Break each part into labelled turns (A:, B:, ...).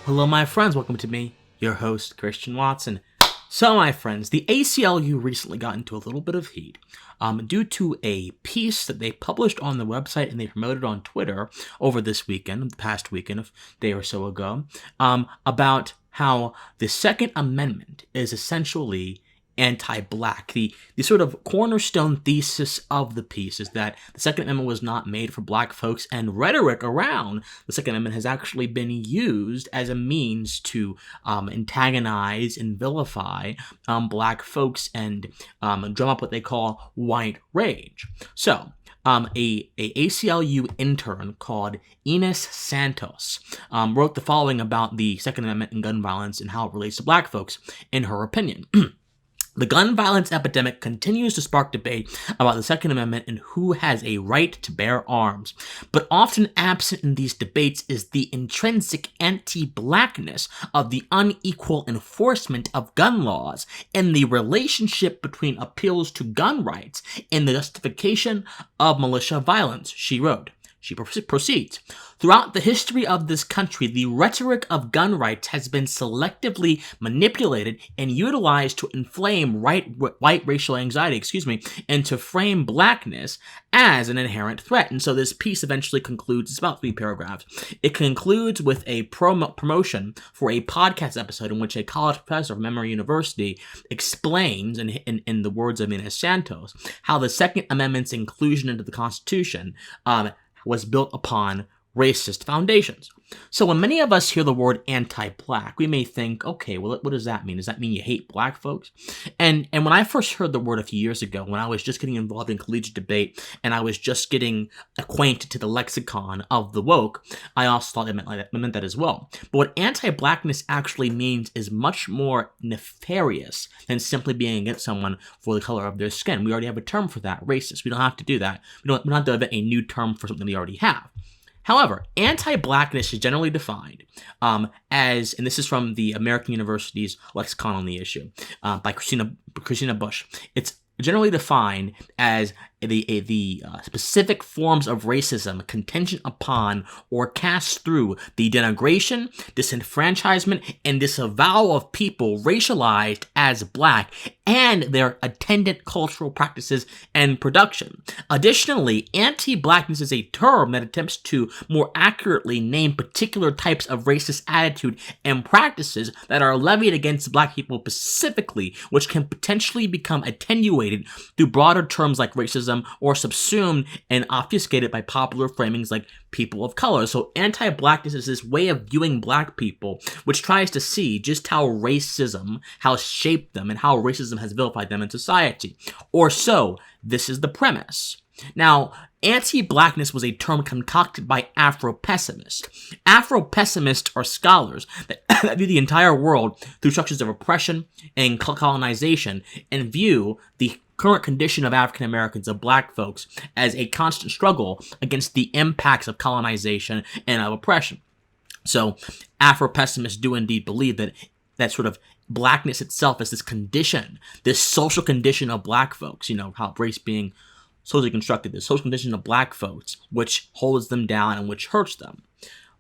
A: Hello, my friends. Welcome to me, your host, Christian Watson. So, my friends, the ACLU recently got into a little bit of heat due to a piece that they published on the website and they promoted on Twitter over this weekend, the past weekend, a day or so ago, about how the Second Amendment is essentially anti-black. The sort of cornerstone thesis of the piece is that the Second Amendment was not made for black folks, and rhetoric around the Second Amendment has actually been used as a means to antagonize and vilify black folks and drum up what they call white rage. So, a ACLU intern called Ines Santos wrote the following about the Second Amendment and gun violence and how it relates to black folks, in her opinion. The gun violence epidemic continues to spark debate about the Second Amendment and who has a right to bear arms. But often absent in these debates is the intrinsic anti-blackness of the unequal enforcement of gun laws and the relationship between appeals to gun rights and the justification of militia violence, she wrote. She proceeds. Throughout the history of this country, the rhetoric of gun rights has been selectively manipulated and utilized to inflame white racial anxiety, and to frame blackness as an inherent threat. And so this piece eventually concludes, it's about 3 paragraphs. It concludes with a promotion for a podcast episode in which a college professor from Emory University explains, in the words of Ines Santos, how the Second Amendment's inclusion into the Constitution was built upon racist foundations. So when many of us hear the word anti-black, we may think, okay, well, what does that mean? Does that mean you hate black folks? And when I first heard the word a few years ago, when I was just getting involved in collegiate debate and I was just getting acquainted to the lexicon of the woke, I also thought it meant that as well. But what anti-blackness actually means is much more nefarious than simply being against someone for the color of their skin. We already have a term for that, racist. We don't have to do that. We don't have to invent a new term for something we already have. However, anti-blackness is generally defined as, and this is from the American University's lexicon on the issue by Christina Bush. It's generally defined as the specific forms of racism contingent upon or cast through the denigration, disenfranchisement, and disavowal of people racialized as black and their attendant cultural practices and production. Additionally, anti-blackness is a term that attempts to more accurately name particular types of racist attitude and practices that are levied against black people specifically, which can potentially become attenuated through broader terms like racism or subsumed and obfuscated by popular framings like people of color. So anti-blackness is this way of viewing black people, which tries to see just how racism has shaped them and how racism has vilified them in society. Or so, this is the premise. Now, anti-blackness was a term concocted by Afro-pessimists. Afro-pessimists are scholars that view the entire world through structures of oppression and colonization and view the current condition of African Americans, of black folks, as a constant struggle against the impacts of colonization and of oppression. So Afro-pessimists do indeed believe that sort of blackness itself is this condition, this social condition of black folks, how race being socially constructed, this social condition of black folks, which holds them down and which hurts them.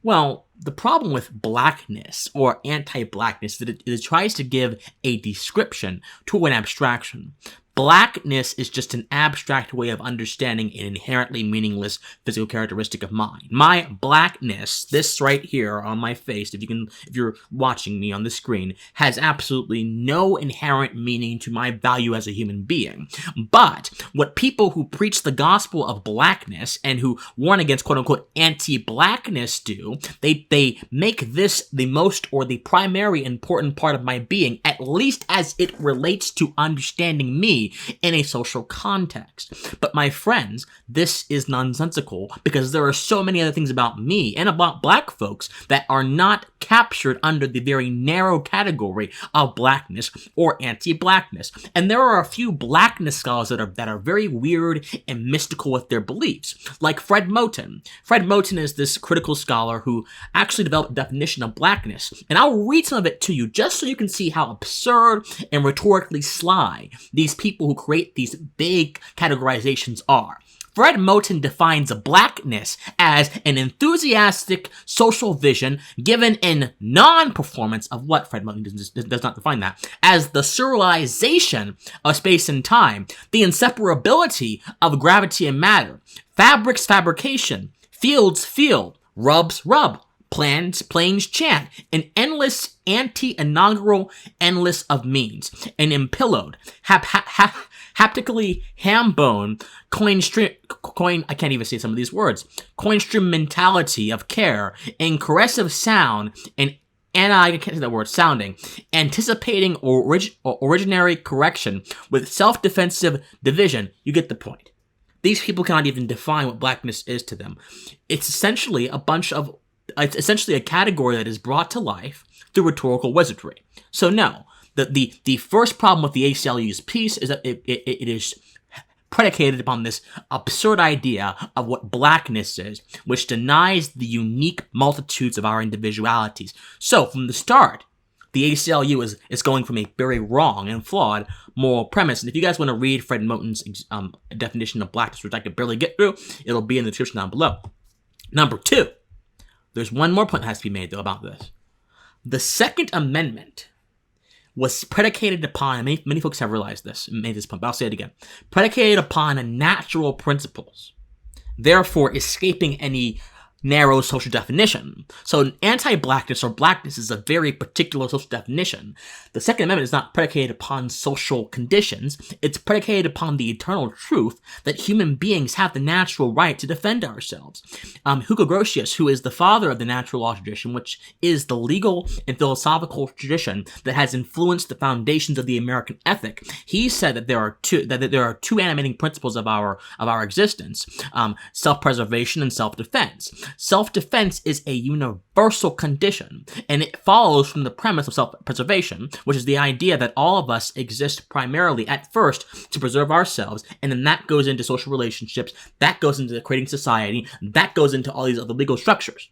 A: Well, the problem with blackness or anti-blackness is that it tries to give a description to an abstraction. Blackness is just an abstract way of understanding an inherently meaningless physical characteristic of mine. My blackness, this right here on my face, if you're watching me on the screen, has absolutely no inherent meaning to my value as a human being. But what people who preach the gospel of blackness and who warn against quote-unquote anti-blackness do, they make this the most or the primary important part of my being, at least as it relates to understanding me in a social context. But my friends, this is nonsensical because there are so many other things about me and about black folks that are not captured under the very narrow category of blackness or anti-blackness. And there are a few blackness scholars that are very weird and mystical with their beliefs, like Fred Moten. Fred Moten is this critical scholar who actually developed a definition of blackness. And I'll read some of it to you just so you can see how absurd and rhetorically sly these people who create these big categorizations are. Fred Moten defines Blackness as an enthusiastic social vision given in non-performance of what? Fred Moten does not define that. As the serialization of space and time, the inseparability of gravity and matter, fabrics fabrication, fields field, rubs rub, planes chant, an endless anti-inaugural endless of means, an impillowed, haptically ham-bone, I can't even say some of these words, instrumentality of care, and caressive sound, and I can't say that word, sounding, anticipating originary correction with self-defensive division. You get the point. These people cannot even define what Blackness is to them. It's essentially a category that is brought to life through rhetorical wizardry. So no, the first problem with the ACLU's piece is that it is predicated upon this absurd idea of what Blackness is, which denies the unique multitudes of our individualities. So from the start, the ACLU is going from a very wrong and flawed moral premise. And if you guys want to read Fred Moten's definition of Blackness, which I could barely get through, it'll be in the description down below. Number 2. There's one more point that has to be made, though, about this. The Second Amendment was predicated upon, and many folks have realized this and made this point, but I'll say it again, predicated upon natural principles, therefore escaping any narrow social definition. So anti-Blackness or Blackness is a very particular social definition. The Second Amendment is not predicated upon social conditions. It's predicated upon the eternal truth that human beings have the natural right to defend ourselves. Hugo Grotius, who is the father of the natural law tradition, which is the legal and philosophical tradition that has influenced the foundations of the American ethic, he said that there are two animating principles of our existence: self-preservation and self-defense. Self-defense is a universal condition, and it follows from the premise of self-preservation, which is the idea that all of us exist primarily at first to preserve ourselves, and then that goes into social relationships, that goes into creating society, that goes into all these other legal structures.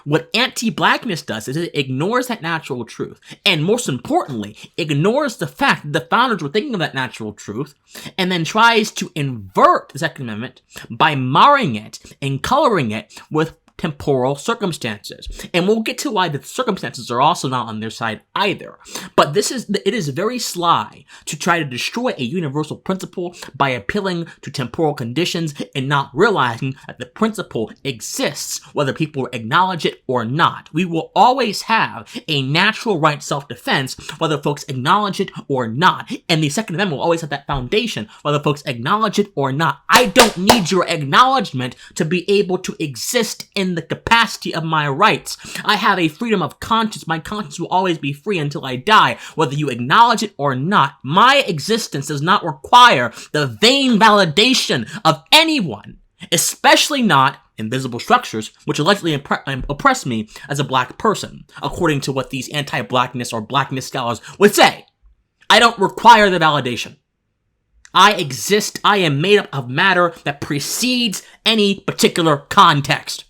A: What anti-Blackness does is it ignores that natural truth, and most importantly, ignores the fact that the founders were thinking of that natural truth, and then tries to invert the Second Amendment by marring it and coloring it with temporal circumstances. And we'll get to why the circumstances are also not on their side either. But it is very sly to try to destroy a universal principle by appealing to temporal conditions and not realizing that the principle exists whether people acknowledge it or not. We will always have a natural right to self-defense whether folks acknowledge it or not. And the Second Amendment will always have that foundation whether folks acknowledge it or not. I don't need your acknowledgement to be able to exist in the capacity of my rights. I have a freedom of conscience. My conscience will always be free until I die, whether you acknowledge it or not. My existence does not require the vain validation of anyone, especially not invisible structures, which allegedly oppress me as a black person, according to what these anti-Blackness or Blackness scholars would say. I don't require the validation. I exist. I am made up of matter that precedes any particular context.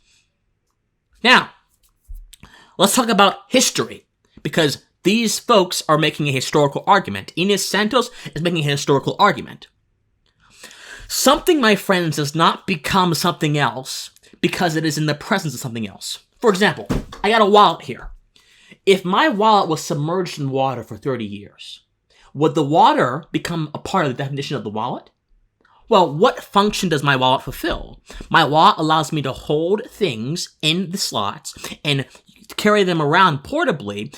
A: Now, let's talk about history, because these folks are making a historical argument. Ines Santos is making a historical argument. Something, my friends, does not become something else because it is in the presence of something else. For example, I got a wallet here. If my wallet was submerged in water for 30 years, would the water become a part of the definition of the wallet? Well, what function does my wallet fulfill? My wallet allows me to hold things in the slots and carry them around portably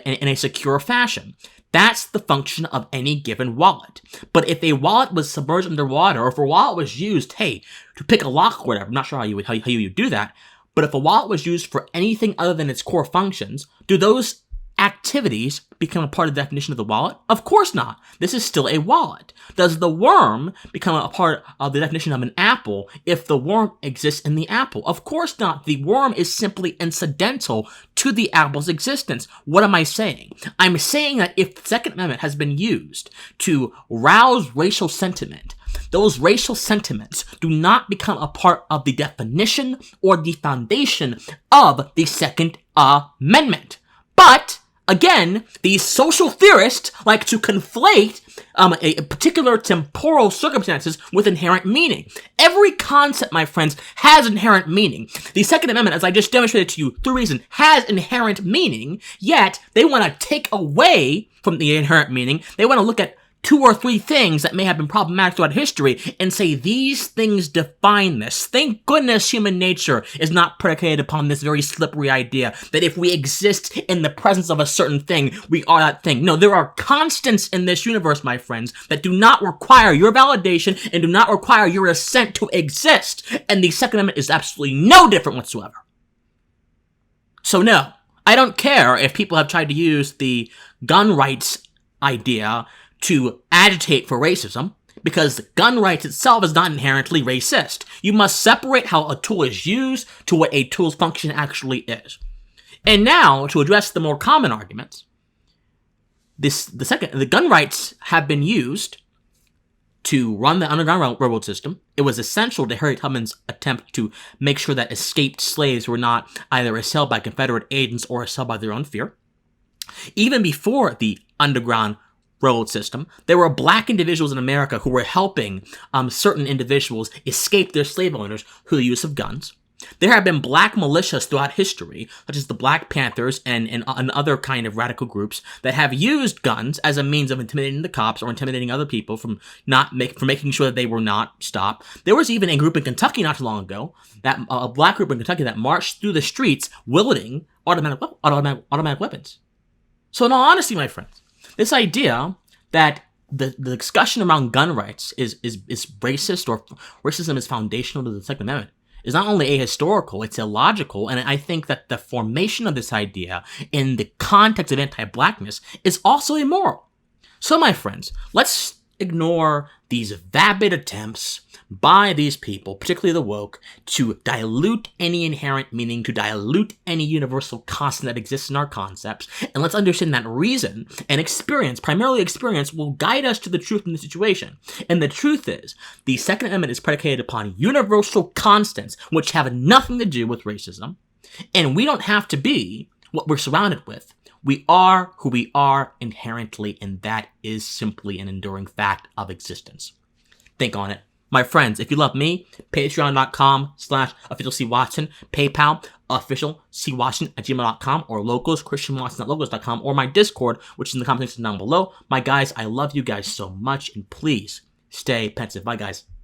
A: in a secure fashion. That's the function of any given wallet. But if a wallet was submerged underwater, or if a wallet was used, to pick a lock or whatever, I'm not sure how you would do that, but if a wallet was used for anything other than its core functions, do those activities become a part of the definition of the wallet? Of course not. This is still a wallet. Does the worm become a part of the definition of an apple if the worm exists in the apple? Of course not. The worm is simply incidental to the apple's existence. What am I saying? I'm saying that if the Second Amendment has been used to rouse racial sentiment, those racial sentiments do not become a part of the definition or the foundation of the Second Amendment. But Again, these social theorists like to conflate a particular temporal circumstances with inherent meaning. Every concept, my friends, has inherent meaning. The Second Amendment, as I just demonstrated to you through reason, has inherent meaning, yet they want to take away from the inherent meaning. They want to look at 2 or 3 things that may have been problematic throughout history and say these things define this. Thank goodness human nature is not predicated upon this very slippery idea that if we exist in the presence of a certain thing, we are that thing. No, there are constants in this universe, my friends, that do not require your validation and do not require your assent to exist. And the Second Amendment is absolutely no different whatsoever. So no, I don't care if people have tried to use the gun rights idea to agitate for racism, because gun rights itself is not inherently racist. You must separate how a tool is used to what a tool's function actually is. And now, to address the more common arguments, the gun rights have been used to run the Underground Railroad system. It was essential to Harriet Tubman's attempt to make sure that escaped slaves were not either assailed by Confederate agents or assailed by their own fear. Even before the Underground Railroad system, there were black individuals in America who were helping certain individuals escape their slave owners through the use of guns. There have been black militias throughout history, such as the Black Panthers and other kind of radical groups that have used guns as a means of intimidating the cops or intimidating other people from making sure that they were not stopped. There was even a group in Kentucky not too long ago, that a black group in Kentucky that marched through the streets wielding automatic weapons. So in all honesty, my friends, this idea that the discussion around gun rights is racist, or racism is foundational to the Second Amendment, is not only ahistorical, it's illogical, and I think that the formation of this idea in the context of anti-Blackness is also immoral. So, my friends, let's ignore these vapid attempts by these people, particularly the woke, to dilute any inherent meaning, to dilute any universal constant that exists in our concepts, and let's understand that reason and experience, primarily experience, will guide us to the truth in the situation. And the truth is, the Second Amendment is predicated upon universal constants which have nothing to do with racism, and we don't have to be what we're surrounded with. We are who we are inherently, and that is simply an enduring fact of existence. Think on it. My friends, if you love me, patreon.com/officialcwatson, PayPal, officialcwatson@gmail.com, or locals, christianwatson@locals.com, or my Discord, which is in the comment section down below. My guys, I love you guys so much, and please stay pensive. Bye, guys.